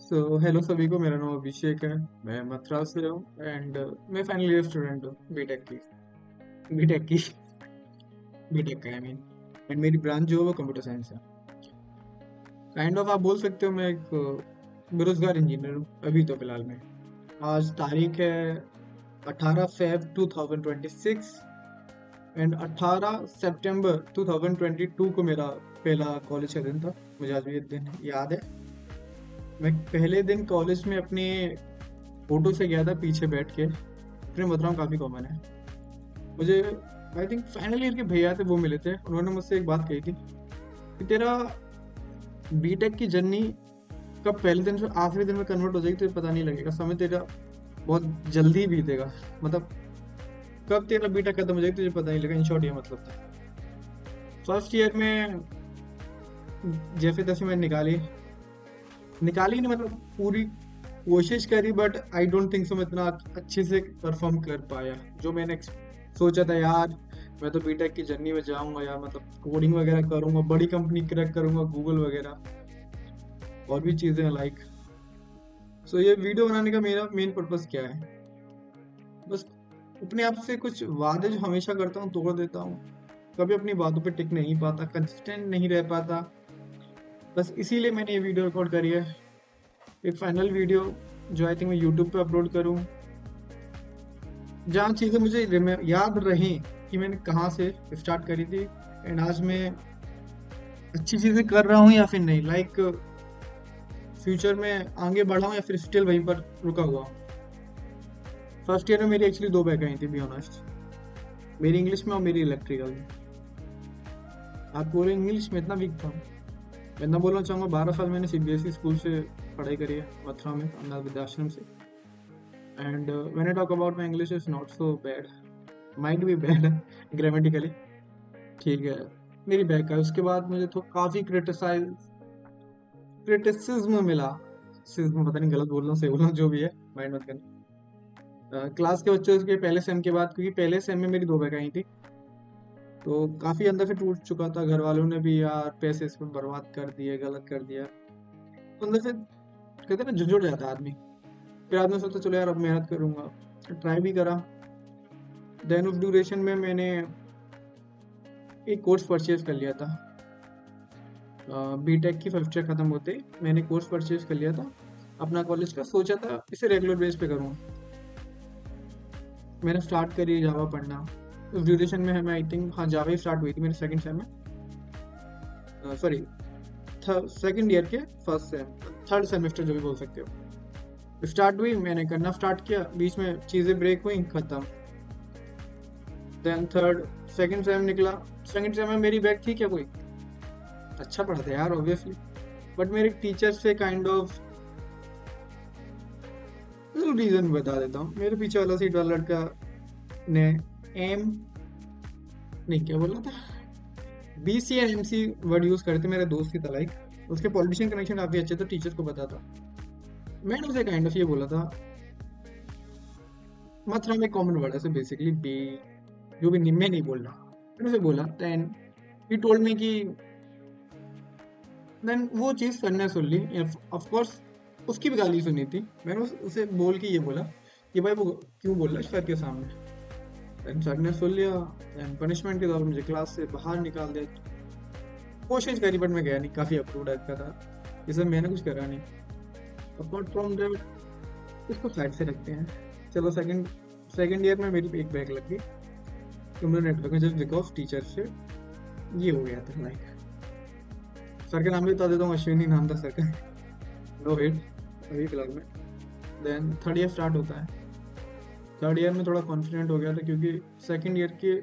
Hello सभी को। मेरा नाम अभिषेक है। मैं मथुरा से हूँ एंड मैं फाइनल ईयर स्टूडेंट हूँ बीटेक की बीटेक का आई मीन। एंड मेरी ब्रांच जो है वो कंप्यूटर साइंस है। काइंड ऑफ आप बोल सकते हो मैं एक बेरोजगार इंजीनियर हूँ अभी तो फिलहाल में। आज तारीख है 18 फेब 2026 एंड 18 सितंबर 2022 को मेरा पहला कॉलेज का दिन था। मुझे आज भी ये दिन याद है। मैं पहले दिन कॉलेज में अपने फोटो से गया था पीछे बैठ के। अपने मथुरा में काफ़ी कॉमन है। मुझे आई थिंक फाइनल ईयर के भैया थे, वो मिले थे। उन्होंने मुझसे एक बात कही थी कि तेरा बीटेक की जर्नी कब पहले दिन से आखिरी दिन में कन्वर्ट हो जाएगी तुझे पता नहीं लगेगा। समय तेरा बहुत जल्दी बीतेगा। मतलब कब तेरा बीटेक खत्म हो जाएगी तुझे पता नहीं लगेगा। इन शॉर्ट ये मतलब था। फर्स्ट ईयर में जैसे तैसे मैं निकाली निकाली नहीं, मतलब पूरी कोशिश करी, but I don't think so मैं इतना अच्छे से परफॉर्म कर पाया जो मैंने सोचा था। यार मैं तो बीटेक की जर्नी में जाऊंगा यार, मतलब कोडिंग वगैरह करूंगा, बड़ी कंपनी क्रैक करूंगा, गूगल वगैरह और भी चीजें लाइक। सो ये वीडियो बनाने का मेरा मेन पर्पस क्या है, बस अपने आप से कुछ वादे जो हमेशा करता हूँ तोड़ देता हूँ। कभी अपनी बातों पे टिक नहीं पाता, कंसिस्टेंट नहीं रह पाता। बस इसीलिए मैंने ये वीडियो रिकॉर्ड करी है। एक फाइनल वीडियो जो आई थिंक मैं यूट्यूब पे अपलोड करूँ, जहाँ चीज़ें मुझे याद रहें कि मैंने कहाँ से स्टार्ट करी थी एंड आज मैं अच्छी चीज़ें कर रहा हूँ या फिर नहीं। लाइक फ्यूचर में आगे बढ़ा हूँ या फिर स्टिल वहीं पर रुका हुआ हूँ। फर्स्ट ईयर में मेरी एक्चुअली दो बैक आई थी बी ऑनेस्ट, मेरी इंग्लिश में और मेरी इलेक्ट्रिकल में। आप पूरे इंग्लिश में इतना वीक था। मैं इतना बोलना चाहूँगा 12 साल मैंने सीबीएसई स्कूल से पढ़ाई करी है मथुरा में, अनाथ विद्याश्रम से। And when I talk about my English is not so bad, might be bad grammatically, ठीक है। मेरी बैक है। उसके बाद मुझे तो काफ़ी क्रिटिसिज्म मिला। सिज्म पता नहीं गलत बोल रहा हूँ सही बोल रहा हूँ, जो भी है माइंड मत करना। क्लास के बच्चों के पहले सेम के बाद, क्योंकि पहले सेम में मेरी दो बैक आई थी, तो काफ़ी अंदर से टूट चुका था। घर वालों ने भी यार पैसे इसमें बर्बाद कर दिए, गलत कर दिया। तो अंदर से कहते हैं ना झुंझुड़ जाता है आदमी। फिर आदमी सोचता चलो यार अब मेहनत करूंगा, ट्राई भी करा। देन उस ड्यूरेशन में मैंने एक कोर्स परचेज कर लिया था। बीटेक की फर्स्ट ईयर खत्म होते ही मैंने कोर्स परचेज कर लिया था अपना कॉलेज का। सोचा था इसे रेगुलर बेस पे करूँगा। मैंने स्टार्ट करी जावा पढ़ना। उस ड्यूरेशन में हमें आई थिंक हाँ जावा ही स्टार्ट हुई थी मेरे सेकंड सेम में, सॉरी सेकंड ईयर के फर्स्ट सेम, थर्ड सेमेस्टर जो भी बोल सकते हो। स्टार्ट हुई, मैंने करना स्टार्ट किया, बीच में चीज़ें ब्रेक हुई, खत्म। देन थर्ड सेकंड सेम निकला। सेकंड सेम में मेरी बैक थी क्या कोई? अच्छा पढ़ा था यार ऑब्वियसली, बट मेरे टीचर से काइंड ऑफ रीजन बता देता हूँ। मेरे पीछे वाला सीट वाला लड़का ने एम नहीं क्या बोला था, BC and MC word use करते। मेरे दोस्त की था लाइक, उसके पॉलिटिशियन कनेक्शन काफी अच्छे थे, टीचर को पता था। मैंने उसे काइंड ऑफ ये बोला था, मथुरा में कॉमन वर्ड है बेसिकली बी, जो भी निम्न नहीं बोल रहा। मैंने उसे बोला, देन ही टोल्ड मी कि, देन वो चीज़ सर ने सुन ली। ऑफ कोर्स उसकी भी गाली सुनी थी। मैंने उसे बोल के ये बोला कि भाई वो क्यों बोल रहा है सर के सामने। देन सर ने सुन लिया। देन पनिशमेंट के तौर पर मुझे क्लास से बाहर निकाल दिया। कोशिश करी बट मैं गया नहीं, काफ़ी अप्रूव टाइप का था। ये सब मैंने कुछ करा नहीं। अपार्ट फ्रॉम दैट इसको साइड से रखते हैं। चलो सेकंड ईयर में मेरी एक बैग लग गई कंप्यूटर नेटवर्क में, जस्ट बिकॉज टीचर से ये हो गया था लाइक। सर का नाम भी बता देता हूँ, अश्विनी नाम था सर का। नो हिट अभी फिलहाल में। देन थर्ड ईयर स्टार्ट होता है। थर्ड ईयर में थोड़ा कॉन्फिडेंट हो गया था, क्योंकि सेकंड ईयर के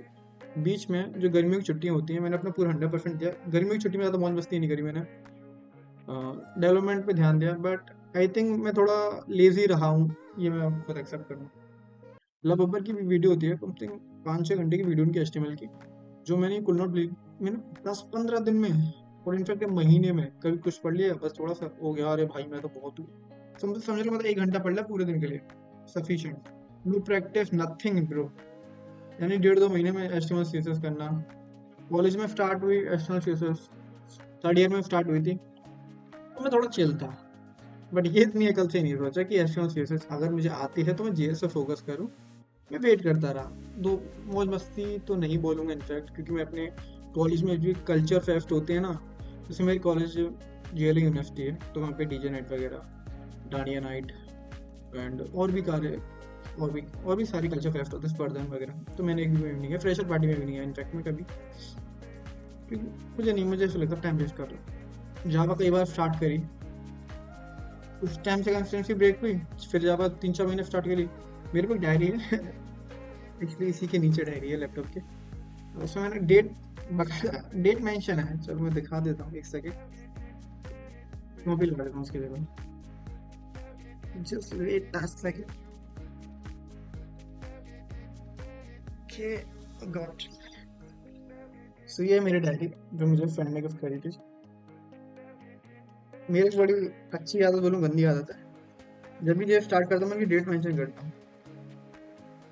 बीच में जो गर्मियों की छुट्टियां होती हैं मैंने अपना पूरा 100% दिया। गर्मियों की छुट्टी में ज़्यादा मौज मस्ती नहीं करी मैंने, डेवलपमेंट पे ध्यान दिया। बट आई थिंक मैं थोड़ा लेजी रहा हूँ, ये मैं खुद एक्सेप्ट करूँ। लव अब्बर की भी वीडियो होती है कम से कम 5-6 घंटे की वीडियो उनकी एचटीएमएल की, जो मैंने कुल नॉट बिलीव मैंने 10-15 दिन में और इनफैक्ट महीने में कभी कुछ पढ़ लिया, बस थोड़ा सा हो गया अरे भाई मैं तो बहुत हूँ। समझ लो मतलब 1 घंटा पढ़ लिया पूरे दिन के लिए, sufficient. Know practice nothing bro. यानी 1.5-2 महीने में एचटीएमएल सीएसएस करना। कॉलेज में स्टार्ट हुई एचटीएमएल सीएसएस, थर्ड ईयर में स्टार्ट हुई थी, तो मैं थोड़ा चिल था। बट ये इतनी अकल से नहीं सोचा कि एचटीएमएल सीएसएस अगर मुझे आती है तो मैं जीएस पे फोकस करूँ। मैं वेट करता रहा। दो मौज मस्ती तो नहीं बोलूँगा इनफैक्ट, क्योंकि मैं अपने कॉलेज में भी कल्चर फेस्ट होते हैं ना, जैसे मेरी कॉलेज जेएलयू यूनिवर्सिटी है, तो वहाँ पे डीजे नाइट वगैरह, डांडिया नाइट एंड और भी सारी कल्चर फेस्ट होते हैं, स्पर्धन वगैरह। तो मैंने एक भी में नहीं गया, फ्रेशर पार्टी में भी नहीं गया इनफैक्ट मैं कभी, क्योंकि मुझे ऐसा लगता टाइम वेस्ट कर रहा हूँ। जावा कई बार स्टार्ट करी, उस टाइम से कंसिस्टेंसी ब्रेक हुई, फिर जावा 3-4 महीने स्टार्ट करी। मेरे पास डायरी है एक्चुअली इसी के नीचे डायरी है लैपटॉप के, उसमें मैंने डेट मेंशन है। चलो मैं दिखा देता हूँ, एक सेकेंड मोबाइल लगा देता हूँ उसकी जगह। Just wait a second. Okay, got. So ये मेरी डायरी जो मुझे फ्रेंड ने गिफ्ट करी थी। मेरी बड़ी अच्छी आदत बोलूँ, गंदी आदत है, जब भी ये स्टार्ट करता हूँ मैं डेट मेंशन करता हूँ।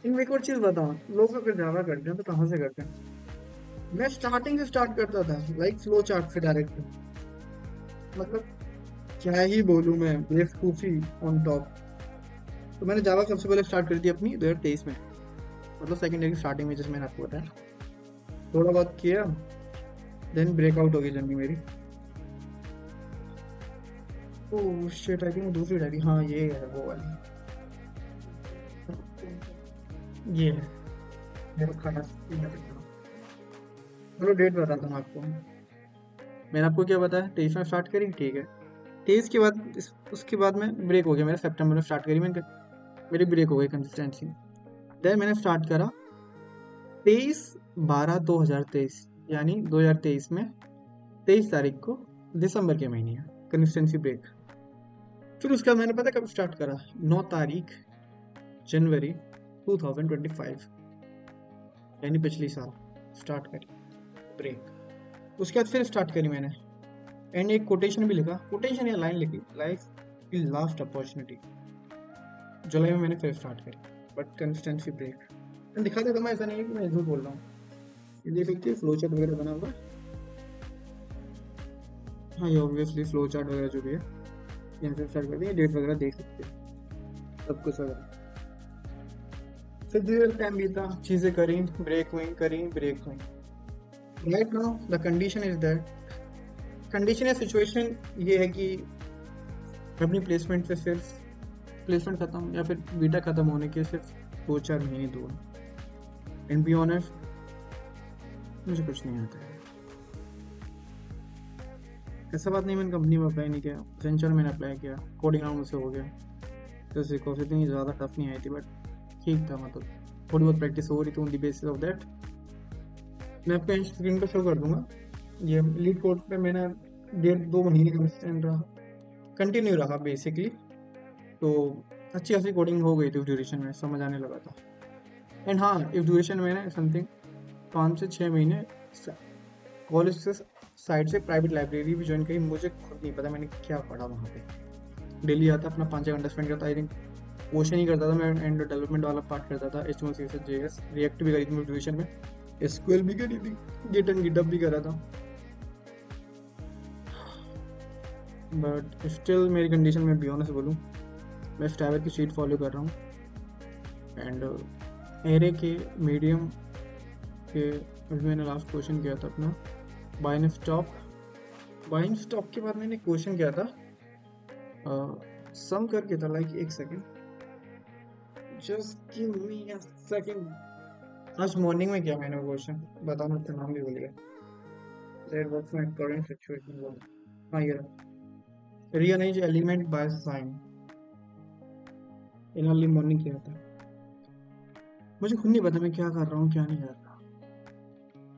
इनमें एक और चीज़ बताऊँ, लोग अगर जावा करते हैं तो कहाँ से करते हैं? मैं स्टार्टिंग से स्टार्ट करता था, लाइक फ्लो चार्ट से डायरेक्ट। मतलब क्या ही बोलूँ मैं, बेवकूफ़ी ऑन टॉप। तो मैंने जावा सबसे पहले स्टार्ट करी थी अपनी 2023 में, मतलब सेकेंड ईयर की स्टार्टिंग में, जैसे मैंने आपको बताया। थोड़ा बहुत किया, देन ब्रेकआउट हो गई जर्नी मेरी। ओह शिट, आई थिंक दूसरी डायरी, हाँ ये है वो वाली, ये है मेरा खास। चलो डेट बताता हूँ आपको। मैंने आपको क्या बताया, 23 में स्टार्ट करी, ठीक है। 23 के बाद उसके बाद में ब्रेक हो गया मेरा, सितंबर में स्टार्ट करी मैंने, मेरी ब्रेक हो गई कंसिस्टेंसी। देन मैंने स्टार्ट करा 23/12/2023, यानी 2023 में 23 तारीख को, दिसंबर के महीने, कंसिस्टेंसी ब्रेक। फिर उसके बाद मैंने पता कब स्टार्ट करा, 9 तारीख जनवरी 2025, यानी पिछली साल स्टार्ट करी ब्रेक। उसके बाद फिर स्टार्ट करी मैंने, एंड एक कोटेशन भी लिखा, कोटेशन या लाइन लिखी, लाइफ की लास्ट अपॉर्चुनिटी। जुलाई में मैंने फिर स्टार्ट करी, बट कंसिस्टेंसी ब्रेक। दिखा देता मैं, ऐसा नहीं है कि मैं झूठ बोल रहा हूँ। ये देख सकते हैं फ्लो चार्ट वगैरह बना हुआ है। हाँ ये ऑब्वियसली फ्लो चार्ट वगैरह जो भी है, यहाँ से स्टार्ट कर दिए, डेट वगैरह देख सकते हैं, सब कुछ वगैरह। फिर धीरे टाइम बीता, चीज़ें करी, ब्रेक हुई, करी, ब्रेक हुई। Right now the condition is that, condition या सिचुएशन ये है कि अपनी प्लेसमेंट से सिर्फ, प्लेसमेंट खत्म या फिर बीटा खत्म होने के सिर्फ 2-4 महीने दूर। एंड बी ऑनेस्ट मुझे कुछ नहीं आता है। ऐसा बात नहीं मैंने कंपनी में अप्लाई नहीं किया, सेंचर मैंने अप्लाई किया, कोडिंग राउंड मुझसे हो गया, तो सिकोस इतनी ज़्यादा टफ नहीं आई थी, बट ठीक था, मतलब थोड़ी बहुत प्रैक्टिस हो रही थी। On the basis of that मैं आपको स्क्रीन पर शो कर दूंगा, ये लीड कोड पे मैंने 1.5-2 महीने कंसिस्टेंट रहा, कंटिन्यू रहा बेसिकली। तो अच्छी खासी कोडिंग हो गई थी उस ड्यूरेशन में, समझ आने लगा था। एंड हाँ, इस ड्यूरेशन में मैंने समथिंग 5 से 6 महीने कॉलेज से साइड से प्राइवेट लाइब्रेरी भी ज्वाइन करी। मुझे खुद नहीं पता मैंने क्या पढ़ा वहाँ पे। डेली आता अपना 5-6 घंटा स्पेंड करता, आई थिंक क्वेश्चन ही करता था मैं, एंड डेवलपमेंट वाला पार्ट करता था, HTML CSS JS, रिएक्ट भी करी थी ड्यूरेशन में, SQL भी करी थी, गिट एंड गिटहब भी करा था। बट स्टिल मेरी कंडीशन में बी ऑनेस्ट बोलूँ, मैं स्टाइवर की शीट फॉलो कर रहा हूँ, एंड एरे के मीडियम के अभी मैंने लास्ट क्वेश्चन किया था अपना बाइन स्टॉक के बाद मैंने क्वेश्चन किया था सम करके था, लाइक एक second, just give me a second. आज मॉर्निंग में किया मैंने वो क्वेश्चन, बताओ मैं नाम भी भूल गया। That was my current situation. हाँ ये rearrange element by sine, in early morning किया था। मुझे खुद नहीं पता मैं क्या कर रहा हूँ क्या नहीं कर रहा।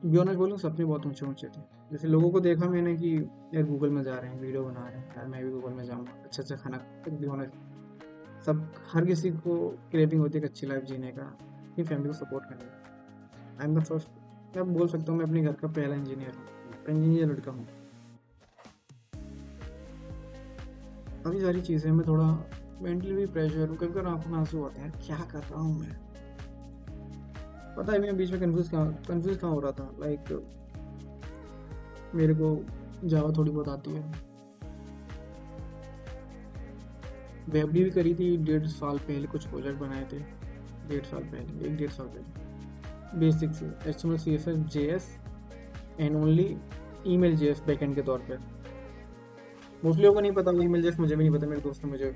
बी ऑनेस्ट बोलूँ, सपने बहुत ऊंचे ऊंचे थे। जैसे लोगों को देखा मैंने कि यार गूगल में जा रहे हैं, वीडियो बना रहे हैं, यार मैं भी गूगल में जाऊँगा, अच्छा अच्छा खाना। बी ऑनेस्ट सब, हर किसी को क्रेविंग होती है एक अच्छी लाइफ जीने का, अपनी फैमिली को सपोर्ट करने का। आई एम द फर्स्ट, मैं बोल सकता हूँ मैं अपने घर का पहला इंजीनियर हूँ, इंजीनियर लड़का हूँ। काफ़ी सारी चीज़ें, मैं थोड़ा मेंटली भी प्रेशर हूँ, कभी कभी आंखों में आंसू आते हैं, क्या कर रहा हूँ मैं। पता है मैं बीच में कंफ्यूज कहाँ हो रहा था, लाइक मेरे को जावा थोड़ी बहुत आती है, वेबडी भी करी थी 1.5 साल पहले, कुछ प्रोजेक्ट बनाए थे 1.5 साल पहले, 1-1.5 साल पहले। बेसिक से HTML CSS JS and only email JS backend के तौर पे। मोस्टली लोगों को नहीं पता, ईमेल JS मुझे भी नहीं पता, मेरे दोस्त ने मुझे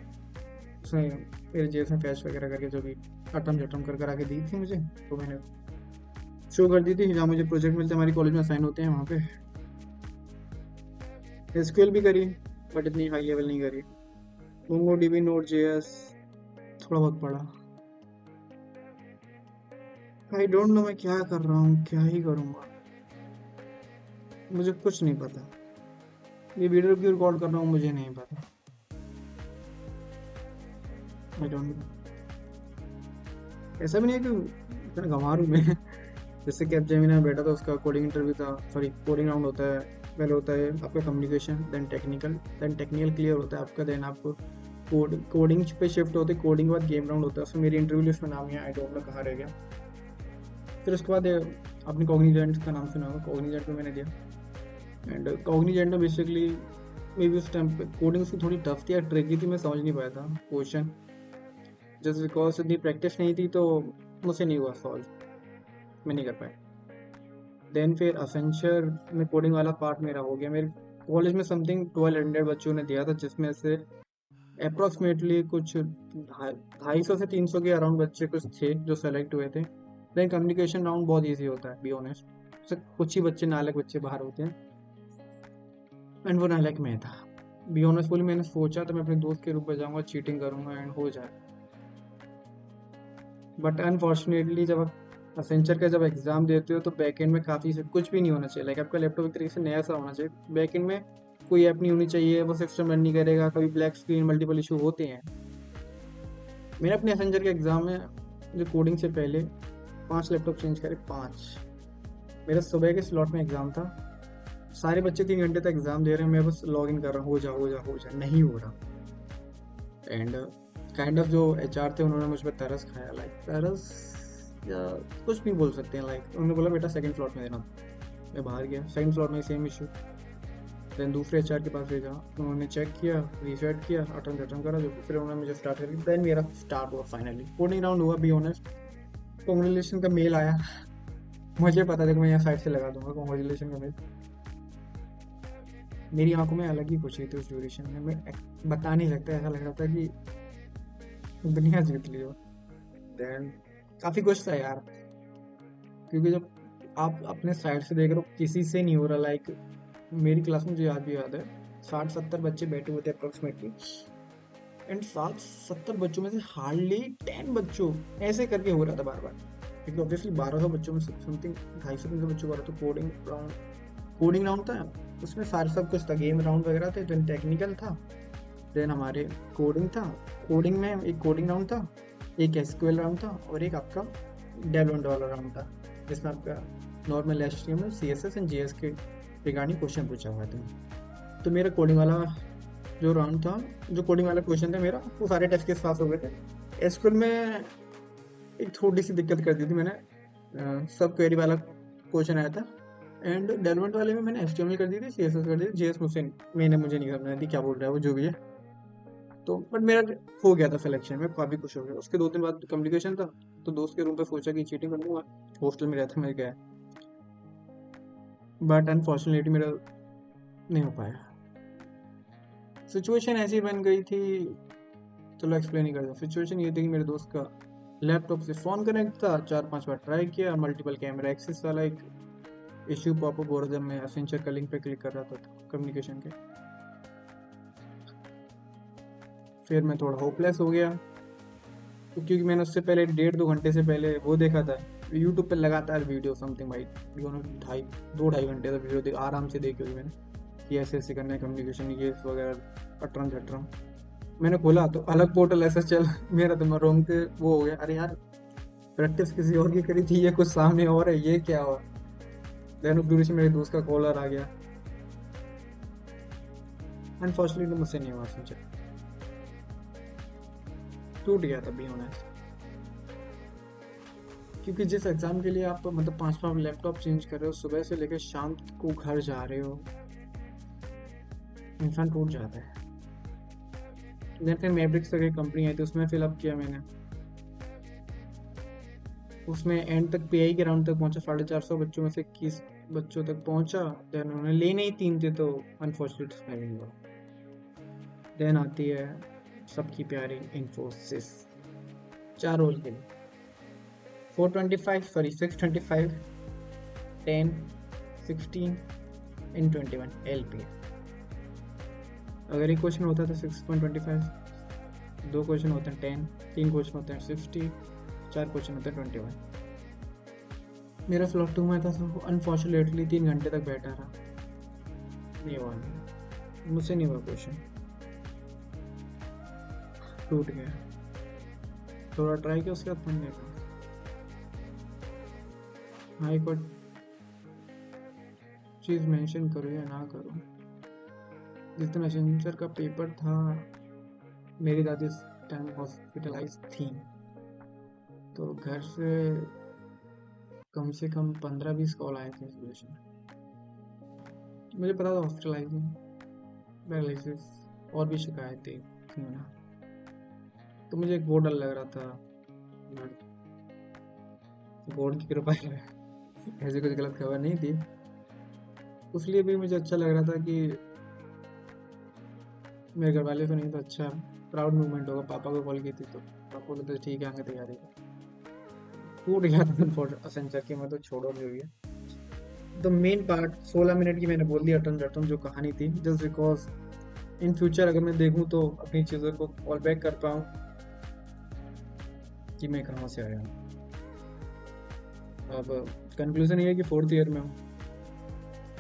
उसने मेरे JS में फैच वगैरह करके जो भी अटम झटम कर आके दी थी मुझे, तो मैंने शो कर दी थी जहाँ मुझे प्रोजेक्ट मिलते हमारी कॉलेज में असाइन होते हैं वहाँ पे। SQL भी करी बट इतनी हाई लेवल नहीं करी। MongoDB Node.js थोड़ा बहुत पढ़ा। आई डोंट नो मैं क्या कर रहा हूँ, क्या ही करूँगा, मुझे कुछ नहीं पता। ये वीडियो क्यों रिकॉर्ड कर रहा हूँ मुझे नहीं पता। I don't know. ऐसा भी नहीं है कि इतना गंवार हूँ मैं। जैसे कैपजेमिनी में बैठा था, उसका कोडिंग इंटरव्यू था, सॉरी कोडिंग राउंड होता है। पहले होता है आपका कम्युनिकेशन, देन टेक्निकल क्लियर होता है आपका, देन आपको कोडिंग पे शिफ्ट होते, कोडिंग के बाद गेम राउंड होता है। उसमें मेरी इंटरव्यू लिस्ट में नाम है, आई डोंट नो कहाँ रह गया। फिर उसके बाद अपनी कॉग्निजेंट का नाम सुना होगा, कॉग्निजेंट में मैंने दिया। एंड कॉग्निजेंट में बेसिकली मे बी उस टाइम पे कोडिंग उसकी थोड़ी टफ थी या ट्रिकी थी, मैं समझ नहीं पाया था क्वेश्चन, जस्ट बिकॉज इतनी प्रैक्टिस नहीं थी तो मुझसे नहीं हुआ सॉल्व, मैं नहीं कर पाया। देन फिर असेंचर में कोडिंग वाला पार्ट मेरा हो गया। मेरे कॉलेज में समथिंग 1200 बच्चों ने दिया था, जिसमें से अप्रॉक्सीमेटली कुछ 250 से 300 के अराउंड बच्चे कुछ थे जो सेलेक्ट हुए थे। देन कम्युनिकेशन राउंड बहुत ईजी होता है, बी ऑनेस्ट, कुछ ही बच्चे नालायक बच्चे बाहर होते हैं, एंड वो नालायक मैं था। बी ऑनेस्ट बोली, मैंने सोचा तो मैं अपने दोस्त के रूप में जाऊँगा, चीटिंग करूँगा एंड हो जाए। बट अनफॉर्चुनेटली जब आप असेंचर का जब एग्जाम देते हो तो बैकएंड में काफ़ी से कुछ भी नहीं होना चाहिए। लाइक आपका लैपटॉप एक तरीके से नया सा होना चाहिए, बैकएंड में कोई ऐप नहीं होनी चाहिए, वो सिस्टम रन नहीं करेगा, कभी ब्लैक स्क्रीन, मल्टीपल इशू होते हैं। मैंने अपने असेंचर के एग्ज़ाम में जो कोडिंग से पहले 5 लैपटॉप चेंज करे, 5। मेरा सुबह के स्लॉट में एग्ज़ाम था, सारे बच्चे 3 घंटे तक एग्ज़ाम दे रहे हैं, मैं बस लॉग इन कर रहा हूँ, हो जा हो जा हो जा, नहीं हो रहा। एंड काइंड ऑफ जो HR थे उन्होंने मुझ पर तरस खाया, लाइक तरस या कुछ भी बोल सकते हैं। लाइक उन्होंने बोला बेटा सेकंड स्लॉट में देना। मैं बाहर गया, सेकंड स्लॉट में सेम इशू। देन दूसरे HR के पास भेजा, उन्होंने चेक किया, रीसेट किया, अटम करा जो, फिर उन्होंने मुझे स्टार्ट कर दिया। देन मेरा स्टार्ट हुआ फाइनली, कोडिंग राउंड हुआ। बी ऑनेस्ट, कॉन्ग्रेचुलेशन का मेल आया। मुझे पता था कि मैं यहाँ साइड से लगा दूंगा कॉन्ग्रेचुलेशन का मेल। मेरी आंखों में अलग ही खुशी थी उस ड्यूरेशन में, मैं बता नहीं सकता, ऐसा लग रहा था कि दुनिया जीत ली हो। देन काफ़ी खुश था यार, क्योंकि जब आप अपने साइड से देख रहे हो किसी से नहीं हो रहा। लाइक मेरी क्लास में मुझे आज भी याद है 60-70 बच्चे बैठे हुए थे अप्रोक्सीमेटली, एंड 60-70 बच्चों में से हार्डली 10 बच्चों ऐसे करके हो रहा था बार बार, क्योंकि ऑब्वियसली 1200 बच्चों में समथिंग 250-300 बच्चों का रहा। तो कोडिंग राउंड था, उसमें सारे सब कुछ था, गेम राउंड वगैरह थे, देन टेक्निकल था, देन हमारे कोडिंग था। कोडिंग में एक कोडिंग राउंड था, एक SQL राउंड था, और एक आपका डेवलपमेंट वाला राउंड था, जिसमें आपका normal HTML CSS and JS के रिगार्डिंग क्वेश्चन पूछा हुआ था। तो मेरा कोडिंग वाला जो राउंड था, जो कोडिंग वाला क्वेश्चन था मेरा, वो सारे टेस्ट केस पास हो गए थे। SQL में एक थोड़ी सी दिक्कत कर दी थी मैंने, सब क्वेरी वाला क्वेश्चन आया था, एंड डेवलपमेंट वाले में मैंने HTML कर दी थी, CSS कर दी थी, JS मुझे नहीं समझ आई थी क्या बोल रहा है वो, जो भी है। तो बट मेरा हो गया था सिलेक्शन, मैं काफ़ी खुश हो गया। उसके 2 दिन बाद कम्युनिकेशन था, तो दोस्त के रूम पे सोचा कि चीटिंग कर लूँगा, हॉस्टल में रहता मैं गया, बट अनफॉर्चुनेटली मेरा नहीं हो पाया। सिचुएशन ऐसी बन गई थी, चलो एक्सप्लेन ही कर दूँ। सिचुएशन ये थी कि मेरे दोस्त का लैपटॉप से फ़ोन कनेक्ट था, 4-5 बार ट्राई किया, मल्टीपल कैमरा एक्सेस वाला एक इश्यू पॉपअप हो रहा था, मैं असेंचर का लिंक पे क्लिक कर रहा था कम्युनिकेशन के। फिर मैं थोड़ा होपलेस हो गया, क्योंकि मैंने उससे पहले 1.5-2 घंटे से पहले वो देखा था यूट्यूब पे लगातार वीडियो, समथिंग भाई 2-2.5 घंटे का वीडियो आराम से देखी हुई मैंने, कि ऐसे करना है कम्युनिकेशन, ये वगैरह अटरम झटरम। मैंने खोला तो अलग पोर्टल ऐसा चल, मेरा तो रोंग के वो हो गया, अरे यार प्रैक्टिस किसी और की करी थी, ये कुछ सामने और है, ये क्या हुआ। देन उस दूरी से मेरे दोस्त का कॉलर आ गया, अनफॉर्चुनेटली मुझसे नहीं हुआ, समझे टूट गया था बी ऑनेस्ट। क्योंकि जिस एग्ज़ाम के लिए आप मतलब 5-5 लैपटॉप चेंज कर रहे हो, सुबह से लेकर शाम को घर जा रहे हो, इंसान टूट जाता है। देन फिर मैब्रिक्स करके कंपनी आई थी, उसमें फिलअप किया मैंने। उसमें एंड तक पीआई के राउंड तक पहुंचा, 450 बच्चों में से 21 बच्चों तक पहुंचा। देन उन्होंने लेने ही 3 थे, तो अनफॉर्चुनेट उसमें भी हुआ। देन आती है सबकी प्यारी इन्फोसिस, 4 रोल के लिए 425 सॉरी 625 10 16 इन 21 LPA। अगर एक क्वेश्चन होता था 6.25, 2 क्वेश्चन होते हैं 10, 3 क्वेश्चन होते हैं 60, 4 क्वेश्चन होते हैं 21। मेरा फ्लॉप 2 में था, तो अनफॉर्चुनेटली 3 घंटे तक बैठा रहा, नहीं हुआ, नहीं मुझसे नहीं हुआ क्वेश्चन, टूट गया। थोड़ा ट्राई किया, उसके बाद पढ़ने का। हाँ, एक और चीज़ मेंशन करो या ना करो, जिस दिन असेंचर का पेपर था मेरी दादी इस टाइम हॉस्पिटलाइज थी, तो घर से कम से कम 15-20 कॉल आए थे इस वजह से। मुझे पता था हॉस्पिटलाइज पैरालिसिस और भी शिकायतें थी ना, तो मुझे एक वो डर लग रहा था, गॉड की कृपा है ऐसी कुछ गलत खबर नहीं थी, उसलिए भी मुझे अच्छा लग रहा था कि मेरे घर वाले तो नहीं, तो अच्छा प्राउड मूवमेंट होगा। पापा को कॉल की थी, तो पापा बोले तो ठीक है, आगे तैयारी कर। टूट गया था असेंचर की, मैं तो छोड़ो जो भी है। द मेन पार्ट 16 मिनट की मैंने बोल दी अटन रटन जो कहानी थी, जस्ट बिकॉज इन फ्यूचर अगर मैं देखूं तो अपनी चीज़ों को कॉल बैक कर पाऊँ कि मैं कहाँ से आया हूँ। अब कंक्लूजन ये है कि 4th ईयर में हूँ,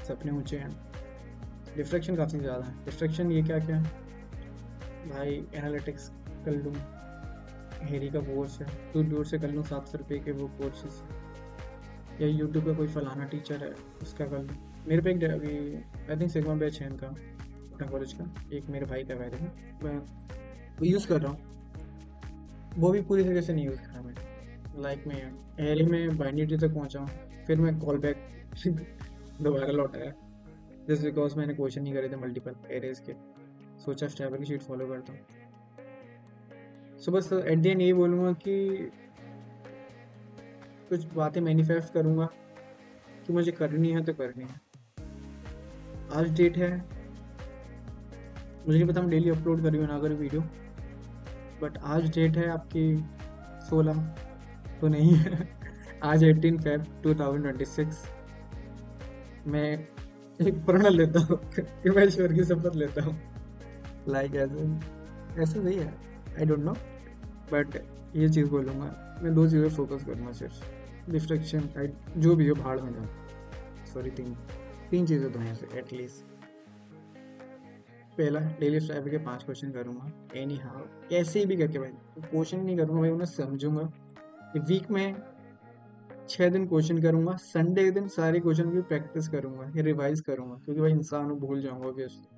सपने ऊंचे हैं, डिस्ट्रैक्शन काफ़ी ज़्यादा है। डिस्ट्रैक्शन ये क्या क्या है भाई, एनालिटिक्स कर लूँ, हेरी का कोर्स है, दूर दूर से कर लूँ 700 रुपये के वो कोर्सेस, या यूट्यूब पे कोई फलाना टीचर है उसका कर लूँ। मेरे पे एक अभी आई थिंक सिग्मा बैच है इनका, अपना कॉलेज का, एक मेरे भाई का बैच है, मैं वो यूज़ कर रहा हूँ। वो भी पूरी तरीके से नहीं यूज़ करा मैं, लाइक मैं एरे में बाइनरी तक पहुँचा हूँ, फिर मैं कॉल बैक दोबारा लौटाया, जस्ट बिकॉज मैंने क्वेश्चन नहीं करे थे मल्टीपल एरेज के, सोचा स्टैबर की शीट फॉलो करता हूँ। सो बस एट द एंड यही बोलूँगा कि कुछ बातें मैनिफेस्ट करूँगा कि मुझे करनी है तो करनी है। आज डेट है, मुझे नहीं पता मैं डेली अपलोड करूँ ना करूँ वीडियो, बट आज डेट है आपकी 16 तो नहीं है आज 18 Feb 2026। मैं एक प्रण लेता हूँ कि मैं ईश्वर की शपथ लेता हूँ, लाइक ऐसे ऐसे नहीं है, आई डोंट नो, बट ये चीज़ बोलूँगा, मैं 2 चीज़ें फोकस करूँगा सिर्फ, डिस्ट्रैक्शन जो भी हो भाड़ में जाओ, सॉरी 3 चीज़ें तो हैं एटलीस्ट। पहला, डेली स्ट्राइव के 5 क्वेश्चन करूँगा एनी हाउ, कैसे भी करके भाई, क्वेश्चन नहीं करूँगा भाई, उन्हें समझूंगा। वीक में 6 दिन क्वेश्चन करूँगा, संडे के दिन सारे क्वेश्चन की प्रैक्टिस करूँगा या रिवाइज करूँगा, क्योंकि भाई इंसान हूँ, भूल जाऊँगा ऑब्वियसली।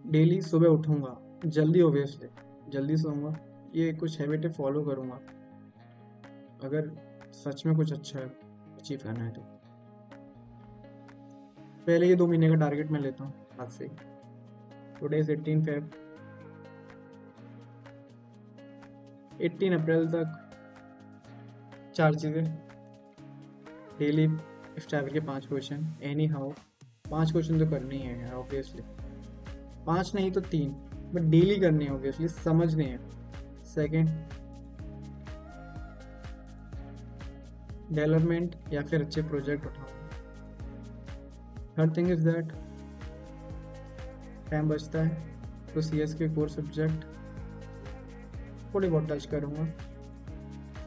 डेली सुबह उठूँगा जल्दी, ऑब्वियसली जल्दी सोऊंगा, ये कुछ हैबिट फॉलो करूँगा अगर सच में कुछ अच्छा अचीव करना है तो। पहले ये 2 महीने का टारगेट मैं लेता हूँ आज से। टुडे इज 18 Feb, 18 अप्रैल तक 4 चीज़ें, डेली स्टैबर के 5 क्वेश्चन एनी हाउ, 5 क्वेश्चन तो करनी है यार ऑब्वियसली, 5 नहीं तो 3, बट डेली करनी है ऑब्वियसली, समझने हैं। सेकेंड, डेवलपमेंट या फिर अच्छे प्रोजेक्ट उठाओ। Third thing is that time बचता है तो CS के कोर सब्जेक्ट थोड़ी बहुत टच करूँगा।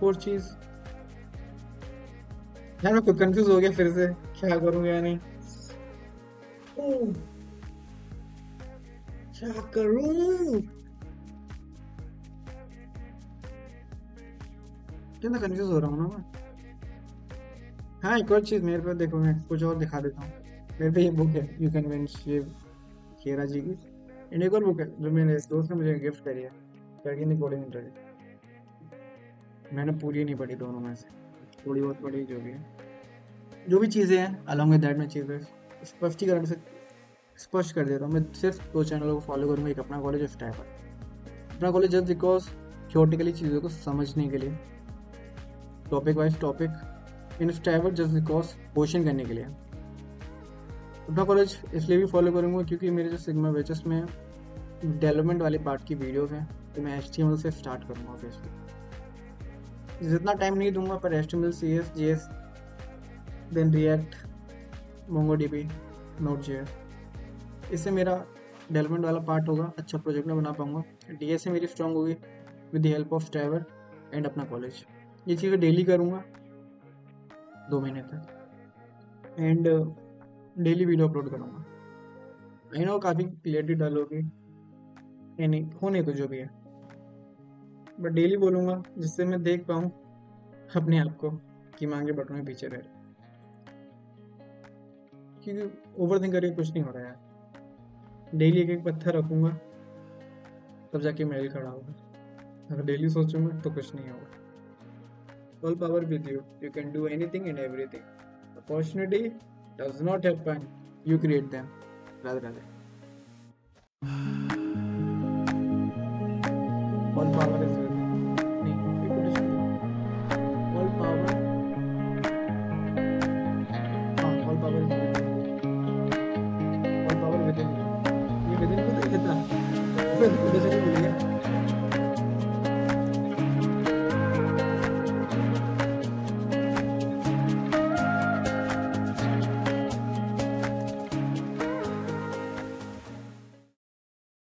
फोर्थ चीज़, यार मैं खुद कंफ्यूज हो गया फिर से, क्या करूँगा या नहीं, क्या करूँ, कितना कंफ्यूज हो रहा हूँ ना मैं। हाँ, एक और चीज़ मेरे पे देखो, मैं कुछ और दिखा देता हूँ, मेरे पे ये बुक है यू कैन विन, ये खेरा जी की, एंड एक और बुक है जो मेरे दोस्त ने मुझे गिफ्ट करी है, क्रैकिंग द कोडिंग इंटरव्यू। मैंने पूरी नहीं पढ़ी दोनों में से, थोड़ी बहुत पढ़ी, जो भी है, जो भी चीज़ें हैं अलॉन्ग विद दैट, मैं चीज़ें स्पष्टीकरण से स्पष्ट कर देता हूँ, मैं सिर्फ 2 चैनलों को फॉलो करूँगा, एक अपना कॉलेज और स्टाइवर। अपना कॉलेज जस्ट बिकॉज थियोरेटिकली चीज़ों को समझने के लिए, topic wise topic. In Striver just because question करने के लिए। अपना कॉलेज इसलिए भी फॉलो करूँगा क्योंकि मेरे जो सिग्मा बैचेस में डेवलपमेंट वाले पार्ट की वीडियोस हैं, तो मैं HTML से स्टार्ट करूँगा ऑब्वियसली। जितना टाइम नहीं दूंगा पर HTML, CS, JS, then react, MongoDB, Node.js, इससे मेरा डेवलपमेंट वाला पार्ट होगा, अच्छा प्रोजेक्ट में बना पाऊंगा। DSA मेरी स्ट्रांग होगी with the help of Striver and अपना कॉलेज। ये चीज़ें डेली करूँगा 2 महीने तक, एंड डेली वीडियो अपलोड करूँगा। आई नो काफ़ी क्लियरिटी डल होगी, नहीं होने तो जो भी है, बट डेली बोलूँगा जिससे मैं देख पाऊँ अपने आप को कि मैं आगे बढ़ने में पीछे रह रहा, क्योंकि ओवर थिंक करके कुछ नहीं हो रहा है। डेली एक एक पत्थर रखूँगा तब जाके महल खड़ा होगा, अगर डेली सोचूंगा तो कुछ नहीं होगा। All power with you, you can do anything and everything. Opportunity does not happen, you create them. Radhe Radhe.